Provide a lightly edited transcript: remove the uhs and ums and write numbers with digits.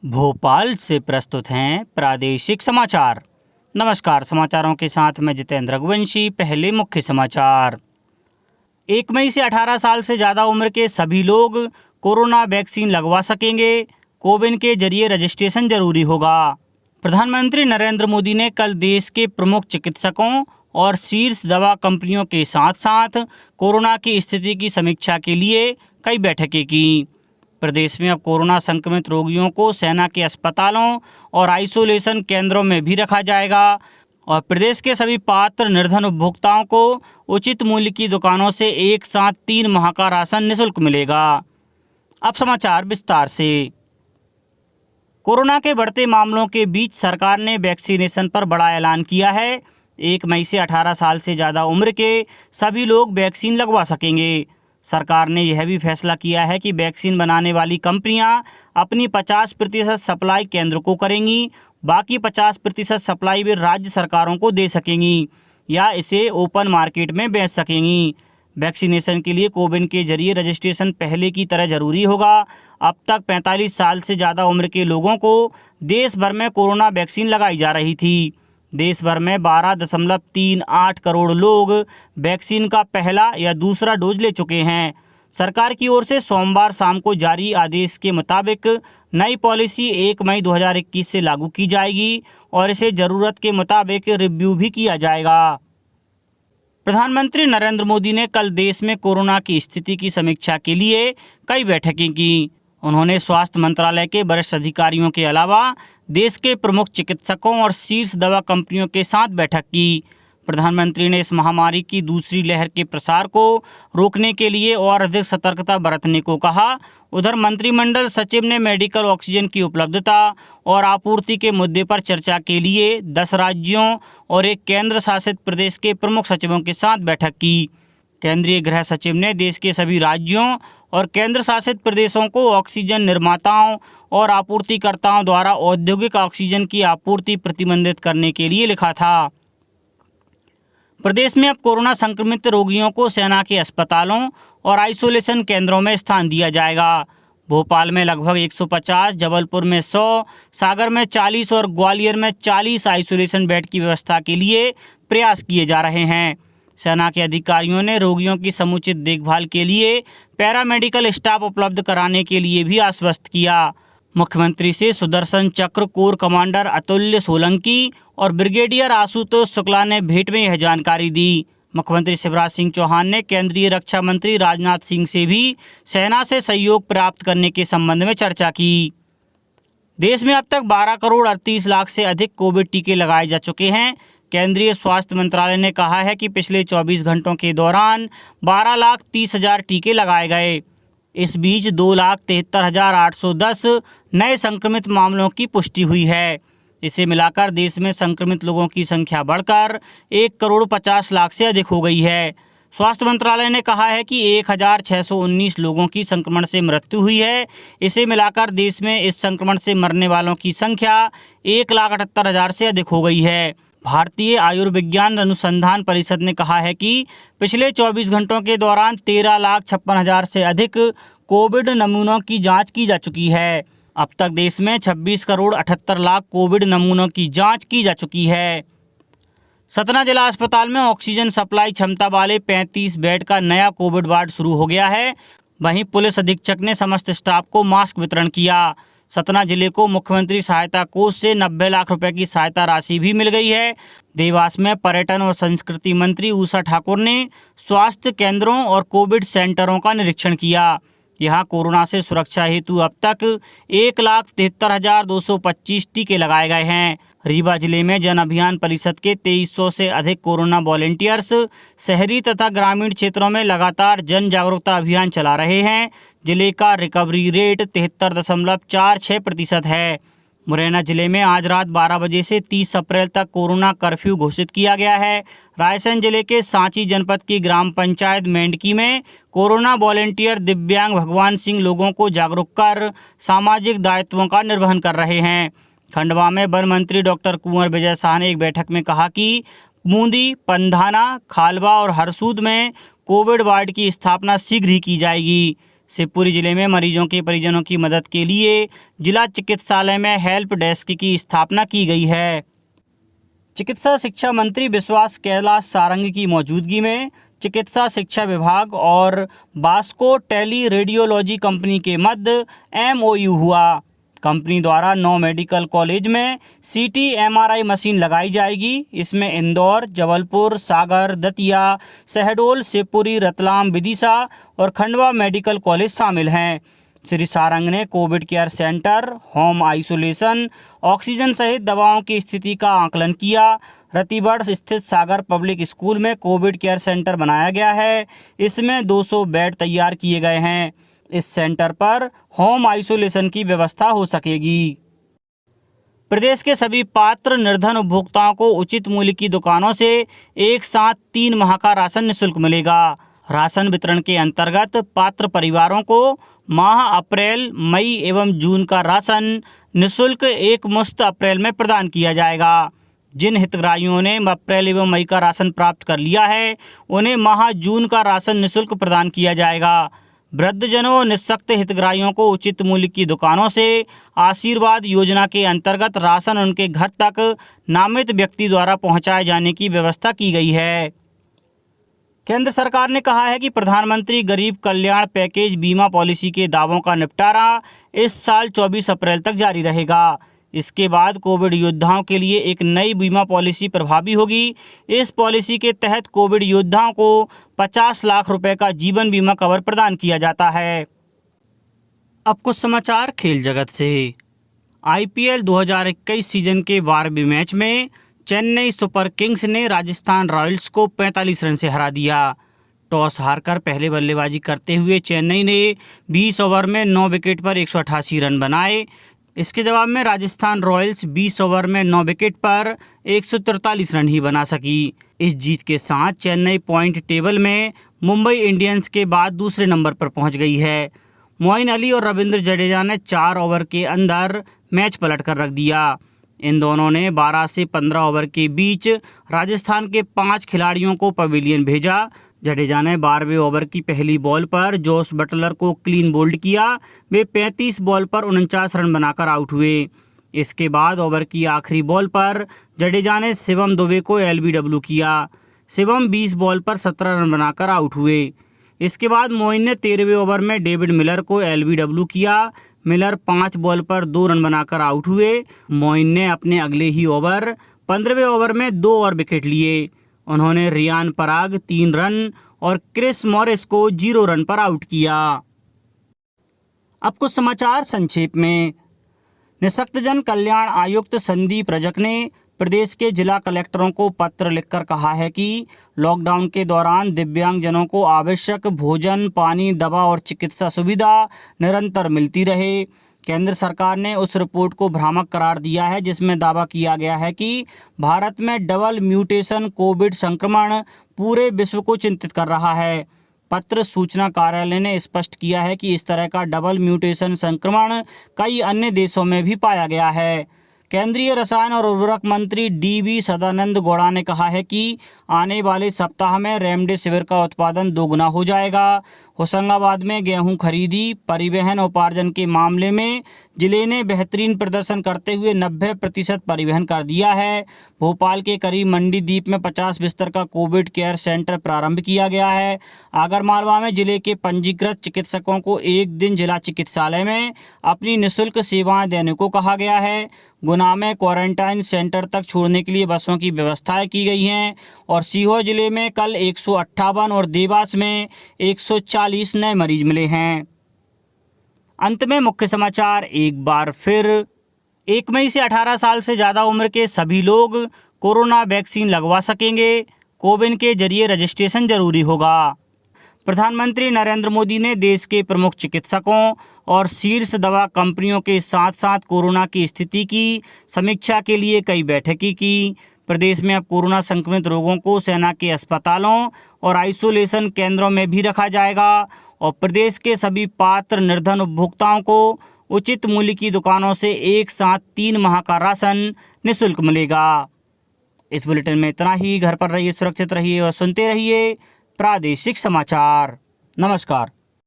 भोपाल से प्रस्तुत हैं प्रादेशिक समाचार। नमस्कार, समाचारों के साथ मैं जितेंद्र रघुवंशी। पहले मुख्य समाचार। 1 मई से 18 साल से ज़्यादा उम्र के सभी लोग कोरोना वैक्सीन लगवा सकेंगे। कोविन के जरिए रजिस्ट्रेशन जरूरी होगा। प्रधानमंत्री नरेंद्र मोदी ने कल देश के प्रमुख चिकित्सकों और शीर्ष दवा कंपनियों के साथ साथ कोरोना की स्थिति की समीक्षा के लिए कई बैठकें की। प्रदेश में अब कोरोना संक्रमित रोगियों को सेना के अस्पतालों और आइसोलेशन केंद्रों में भी रखा जाएगा और प्रदेश के सभी पात्र निर्धन उपभोक्ताओं को उचित मूल्य की दुकानों से एक साथ 3 माह का राशन निःशुल्क मिलेगा। अब समाचार विस्तार से। कोरोना के बढ़ते मामलों के बीच सरकार ने वैक्सीनेशन पर बड़ा ऐलान किया है। 1 मई से 18 साल से ज़्यादा उम्र के सभी लोग वैक्सीन लगवा सकेंगे। सरकार ने यह भी फैसला किया है कि वैक्सीन बनाने वाली कंपनियां अपनी 50% सप्लाई केंद्र को करेंगी, बाकी 50% सप्लाई वे राज्य सरकारों को दे सकेंगी या इसे ओपन मार्केट में बेच सकेंगी। वैक्सीनेशन के लिए कोविन के जरिए रजिस्ट्रेशन पहले की तरह जरूरी होगा। अब तक 45 साल से ज़्यादा उम्र के लोगों को देश भर में कोरोना वैक्सीन लगाई जा रही थी। देश भर में 12.38 करोड़ लोग वैक्सीन का पहला या दूसरा डोज ले चुके हैं। सरकार की ओर से सोमवार शाम को जारी आदेश के मुताबिक नई पॉलिसी 1 मई 2021 से लागू की जाएगी और इसे ज़रूरत के मुताबिक रिव्यू भी किया जाएगा। प्रधानमंत्री नरेंद्र मोदी ने कल देश में कोरोना की स्थिति की समीक्षा के लिए कई बैठकें की। उन्होंने स्वास्थ्य मंत्रालय के वरिष्ठ अधिकारियों के अलावा देश के प्रमुख चिकित्सकों और शीर्ष दवा कंपनियों के साथ बैठक की। प्रधानमंत्री ने इस महामारी की दूसरी लहर के प्रसार को रोकने के लिए और अधिक सतर्कता बरतने को कहा। उधर मंत्रिमंडल सचिव ने मेडिकल ऑक्सीजन की उपलब्धता और आपूर्ति के मुद्दे पर चर्चा के लिए 10 राज्यों और एक केंद्र शासित प्रदेश के प्रमुख सचिवों के साथ बैठक की। केंद्रीय गृह सचिव ने देश के सभी राज्यों और केंद्र शासित प्रदेशों को ऑक्सीजन निर्माताओं और आपूर्तिकर्ताओं द्वारा औद्योगिक ऑक्सीजन की आपूर्ति प्रतिबंधित करने के लिए लिखा था। प्रदेश में अब कोरोना संक्रमित रोगियों को सेना के अस्पतालों और आइसोलेशन केंद्रों में स्थान दिया जाएगा। भोपाल में लगभग 150, जबलपुर में 100, सागर में 40 और ग्वालियर में 40 आइसोलेशन बेड की व्यवस्था के लिए प्रयास किए जा रहे हैं। सेना के अधिकारियों ने रोगियों की समुचित देखभाल के लिए पैरामेडिकल स्टाफ उपलब्ध कराने के लिए भी आश्वस्त किया। मुख्यमंत्री से सुदर्शन चक्र कोर कमांडर अतुल्य सोलंकी और ब्रिगेडियर आशुतोष शुक्ला ने भेंट में यह जानकारी दी। मुख्यमंत्री शिवराज सिंह चौहान ने केंद्रीय रक्षा मंत्री राजनाथ सिंह से भी सेना से सहयोग प्राप्त करने के संबंध में चर्चा की। देश में अब तक 12 करोड़ 38 लाख से अधिक कोविड टीके लगाए जा चुके हैं। केंद्रीय स्वास्थ्य मंत्रालय ने कहा है कि पिछले 24 घंटों के दौरान 12,30,000 टीके लगाए गए। इस बीच 2,73,810 नए संक्रमित मामलों की पुष्टि हुई है। इसे मिलाकर देश में संक्रमित लोगों की संख्या बढ़कर 1 करोड़ 50 लाख से अधिक हो गई है। स्वास्थ्य मंत्रालय ने कहा है कि 1,619 लोगों की संक्रमण से मृत्यु हुई है। इसे मिलाकर देश में इस संक्रमण से मरने वालों की संख्या 1,78,000 से अधिक हो गई है। भारतीय आयुर्विज्ञान अनुसंधान परिषद ने कहा है कि पिछले 24 घंटों के दौरान 13,56,000 से अधिक कोविड नमूनों की जांच की जा चुकी है। अब तक देश में 26 करोड़ 78 लाख कोविड नमूनों की जांच की जा चुकी है। सतना जिला अस्पताल में ऑक्सीजन सप्लाई क्षमता वाले 35 बेड का नया कोविड वार्ड शुरू हो गया है। वहीं पुलिस अधीक्षक ने समस्त स्टाफ को मास्क वितरण किया। सतना जिले को मुख्यमंत्री सहायता कोष से 90 लाख रुपए की सहायता राशि भी मिल गई है। देवास में पर्यटन और संस्कृति मंत्री उषा ठाकुर ने स्वास्थ्य केंद्रों और कोविड सेंटरों का निरीक्षण किया। यहां कोरोना से सुरक्षा हेतु अब तक 1,73,225 टीके लगाए गए हैं। रीवा जिले में जन अभियान परिषद के 2300 से अधिक कोरोना वॉलेंटियर्स शहरी तथा ग्रामीण क्षेत्रों में लगातार जन जागरूकता अभियान चला रहे हैं। जिले का रिकवरी रेट 73.46% है। मुरैना जिले में आज रात 12 बजे से 30 अप्रैल तक कोरोना कर्फ्यू घोषित किया गया है। रायसेन जिले के सांची जनपद की ग्राम पंचायत मेंढकी में कोरोना वॉलेंटियर दिव्यांग भगवान सिंह लोगों को जागरूक कर सामाजिक दायित्वों का निर्वहन कर रहे हैं। खंडवा में वन मंत्री डॉक्टर कुंवर विजय शाह ने एक बैठक में कहा कि बूंदी, पंधाना, खालवा और हरसूद में कोविड वार्ड की स्थापना शीघ्र ही की जाएगी। शिवपुरी जिले में मरीजों के परिजनों की मदद के लिए जिला चिकित्सालय में हेल्प डेस्क की स्थापना की गई है। चिकित्सा शिक्षा मंत्री विश्वास कैलाश सारंग की मौजूदगी में चिकित्सा शिक्षा विभाग और बास्को टेली रेडियोलॉजी कंपनी के मध्य MOU हुआ। कंपनी द्वारा 9 मेडिकल कॉलेज में CT MRI मशीन लगाई जाएगी। इसमें इंदौर, जबलपुर, सागर, दतिया, शहडोल, शिवपुरी, रतलाम, विदिशा और खंडवा मेडिकल कॉलेज शामिल हैं। श्री सारंग ने Covid care centre, home isolation, oxygen सहित दवाओं की स्थिति का आकलन किया। रतिबड़ स्थित सागर पब्लिक स्कूल में कोविड केयर सेंटर बनाया गया है। इसमें 200 बेड तैयार किए गए हैं। इस सेंटर पर होम आइसोलेशन की व्यवस्था हो सकेगी। प्रदेश के सभी पात्र निर्धन उपभोक्ताओं को उचित मूल्य की दुकानों से एक साथ 3 माह का राशन निःशुल्क मिलेगा। राशन वितरण के अंतर्गत पात्र परिवारों को माह अप्रैल, मई एवं जून का राशन निःशुल्क एक मुश्त अप्रैल में प्रदान किया जाएगा। जिन हितग्राहियों ने अप्रैल एवं मई का राशन प्राप्त कर लिया है, उन्हें माह जून का राशन निःशुल्क प्रदान किया जाएगा। वृद्धजनों और निःशक्त हितग्राहियों को उचित मूल्य की दुकानों से आशीर्वाद योजना के अंतर्गत राशन उनके घर तक नामित व्यक्ति द्वारा पहुंचाए जाने की व्यवस्था की गई है। केंद्र सरकार ने कहा है कि प्रधानमंत्री गरीब कल्याण पैकेज बीमा पॉलिसी के दावों का निपटारा इस साल 24 अप्रैल तक जारी रहेगा। इसके बाद कोविड योद्धाओं के लिए एक नई बीमा पॉलिसी प्रभावी होगी। इस पॉलिसी के तहत कोविड योद्धाओं को 50 लाख रुपए का जीवन बीमा कवर प्रदान किया जाता है। अब कुछ समाचार खेल जगत से। IPL 2021 सीजन के 12वें मैच में चेन्नई सुपर किंग्स ने राजस्थान रॉयल्स को 45 रन से हरा दिया। टॉस हारकर पहले बल्लेबाजी करते हुए चेन्नई ने 20 ओवर में 9 विकेट पर 188 रन बनाए। इसके जवाब में राजस्थान रॉयल्स 20 ओवर में 9 विकेट पर 143 रन ही बना सकी। इस जीत के साथ चेन्नई पॉइंट टेबल में मुंबई इंडियंस के बाद दूसरे नंबर पर पहुंच गई है। मोइन अली और रविंद्र जडेजा ने 4 ओवर के अंदर मैच पलट कर रख दिया। इन दोनों ने 12 से 15 ओवर के बीच राजस्थान के 5 खिलाड़ियों को पवेलियन भेजा। जडेजा ने 12वें ओवर की पहली बॉल पर जोस बटलर को क्लीन बोल्ड किया। वे 35 बॉल पर 49 रन बनाकर आउट हुए। इसके बाद ओवर की आखिरी बॉल पर जडेजा ने शिवम दुबे को LBW किया। शिवम 20 बॉल पर 17 रन बनाकर आउट हुए। इसके बाद मोइन ने 13वें ओवर में डेविड मिलर को LBW किया। मिलर 5 बॉल पर 2 रन बनाकर आउट हुए। मोइन ने अपने अगले ही ओवर 15वें ओवर में 2 और विकेट लिए। उन्होंने रियान पराग 3 रन और क्रिस मॉरिस को 0 रन पर आउट किया। अब कुछ समाचार संक्षेप में। निःशक्तजन कल्याण आयुक्त संदीप रजक ने प्रदेश के जिला कलेक्टरों को पत्र लिखकर कहा है कि लॉकडाउन के दौरान दिव्यांगजनों को आवश्यक भोजन, पानी, दवा और चिकित्सा सुविधा निरंतर मिलती रहे। केंद्र सरकार ने उस रिपोर्ट को भ्रामक करार दिया है जिसमें दावा किया गया है कि भारत में डबल म्यूटेशन कोविड संक्रमण पूरे विश्व को चिंतित कर रहा है। पत्र सूचना कार्यालय ने स्पष्ट किया है कि इस तरह का डबल म्यूटेशन संक्रमण कई अन्य देशों में भी पाया गया है। केंद्रीय रसायन और उर्वरक मंत्री DV सदानंद गौड़ा ने कहा है कि आने वाले सप्ताह में रेमडेसिविर का उत्पादन 2 गुना हो जाएगा। होशंगाबाद में गेहूं खरीदी, परिवहन और उपार्जन के मामले में जिले ने बेहतरीन प्रदर्शन करते हुए 90% परिवहन कर दिया है। भोपाल के करीब मंडीदीप में 50 बिस्तर का कोविड केयर सेंटर प्रारंभ किया गया है। आगरमालवा में जिले के पंजीकृत चिकित्सकों को एक दिन जिला चिकित्सालय में अपनी निःशुल्क सेवाएं देने को कहा गया है। गुना में क्वारंटाइन सेंटर तक छोड़ने के लिए बसों की व्यवस्थाएं की गई हैं और सीहोर जिले में कल 158 और देवास में 140 नए मरीज मिले हैं। अंत में मुख्य समाचार एक बार फिर। 1 मई से 18 साल से ज़्यादा उम्र के सभी लोग कोरोना वैक्सीन लगवा सकेंगे। कोविन के जरिए रजिस्ट्रेशन जरूरी होगा। प्रधानमंत्री नरेंद्र मोदी ने देश के प्रमुख चिकित्सकों और शीर्ष दवा कंपनियों के साथ साथ कोरोना की स्थिति की समीक्षा के लिए कई बैठकें की। प्रदेश में अब कोरोना संक्रमित रोगों को सेना के अस्पतालों और आइसोलेशन केंद्रों में भी रखा जाएगा और प्रदेश के सभी पात्र निर्धन उपभोक्ताओं को उचित मूल्य की दुकानों से एक साथ 3 माह का राशन निःशुल्क मिलेगा। इस बुलेटिन में इतना ही। घर पर रहिए, सुरक्षित रहिए और सुनते रहिए प्रादेशिक समाचार। नमस्कार।